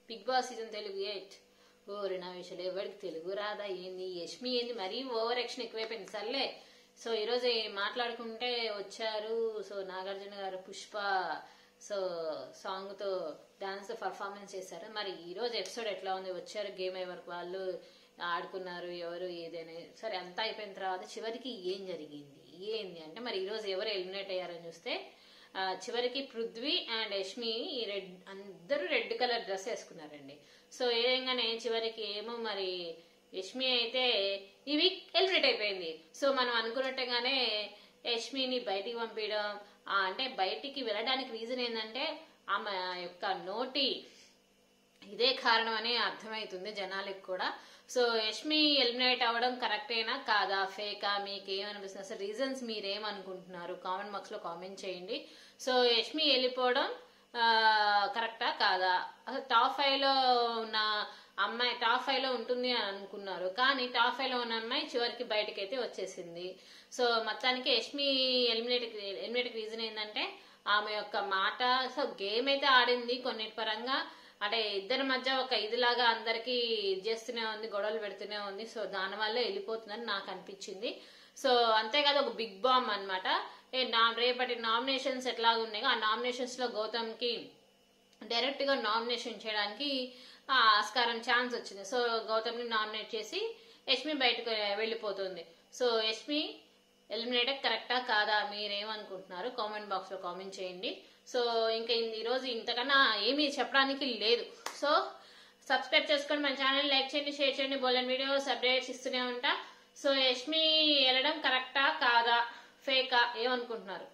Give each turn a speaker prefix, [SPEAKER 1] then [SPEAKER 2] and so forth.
[SPEAKER 1] Big boss season Telugu 8 ఓరి నా విషయాలు ఎవరికి తెలుగు రాదా ఏంది యష్మి ఏంది మరీ ఓవర్ యాక్షన్ ఎక్కువైపోయింది సర్లే. సో ఈరోజు మాట్లాడుకుంటే వచ్చారు. సో నాగార్జున గారు పుష్ప సో సాంగ్ తో డాన్స్ పర్ఫార్మెన్స్ చేశారు. మరి ఈ రోజు ఎపిసోడ్ ఎట్లా ఉంది? వచ్చారు గేమ్ ఎవరికి వాళ్ళు ఆడుకున్నారు, ఎవరు ఏదైనా సరే అంతా అయిపోయిన తర్వాత చివరికి ఏం జరిగింది ఏంది అంటే మరి ఈ రోజు ఎవరు ఎలిమినేట్ అయ్యారని చూస్తే చివరికి పృథ్వీ అండ్ యష్మి అందరూ రెడ్ కలర్ డ్రెస్ వేసుకున్నారండి. సో ఏదంగానే చివరికి ఏమో మరి యష్మి అయితే ఈ వీక్ ఎలిమినేట్ అయిపోయింది. సో మనం అనుకున్నట్టుగానే యష్మిని బయటికి పంపించడం అంటే బయటికి వెళ్ళడానికి రీజన్ ఏంటంటే ఆమె యొక్క నోటి ఇదే కారణం అని అర్థమవుతుంది జనాలకి కూడా. సో యష్మి ఎలిమినేట్ అవ్వడం కరెక్టేనా కాదా, ఫేకా, మీకు ఏమనిపిస్తుంది, అసలు రీజన్స్ మీరేమనుకుంటున్నారు కామెంట్ బాక్స్ లో కామెంట్ చేయండి. సో యష్మి వెళ్ళిపోవడం కరెక్టా కాదా? అసలు టాప్ 5 లో ఉన్న అమ్మాయి టాప్ 5 లో ఉంటుంది అని అనుకున్నారు, కానీ టాప్ 5 లో ఉన్న అమ్మాయి చివరికి బయటకి అయితే వచ్చేసింది. సో మొత్తానికి యష్మి ఎలిమినేట్ రీజన్ ఏంటంటే ఆమె యొక్క మాట. సో గేమ్ అయితే ఆడింది కొన్నిటి పరంగా, అంటే ఇద్దరి మధ్య ఒక ఇదిలాగా అందరికి చేస్తూనే ఉంది, గొడవలు పెడుతూనే ఉంది. సో దాని వల్ల వెళ్ళిపోతుందని నాకు అనిపించింది. సో అంతేకాదు ఒక బిగ్ బాంబ్ అనమాట. రేపటి నామినేషన్స్ ఎట్లాగా ఉన్నాయో ఆ నామినేషన్స్ లో గౌతమ్ కి డైరెక్ట్ గా నామినేషన్ చేయడానికి ఆస్కారం ఛాన్స్ వచ్చింది. సో గౌతమ్ ని నామినేట్ చేసి యష్మి బయటకు వెళ్ళిపోతుంది. సో యష్మి ఎలిమినేట్ కరెక్టా కాదా మీరేమనుకుంటున్నారు కామెంట్ బాక్స్ లో కామెంట్ చేయండి. సో ఇంకా ఈరోజు ఇంతకన్నా ఏమీ చెప్పడానికి లేదు. సో సబ్స్క్రైబ్ చేసుకోండి, మన ఛానల్ లైక్ చేయండి, షేర్ చేయండి, బోలెన్ వీడియోస్ అప్డేట్స్ ఇస్తూనే ఉంటా. సో యష్మి వెళ్ళడం కరెక్టా కాదా, ఫేకా ఏమనుకుంటున్నారు?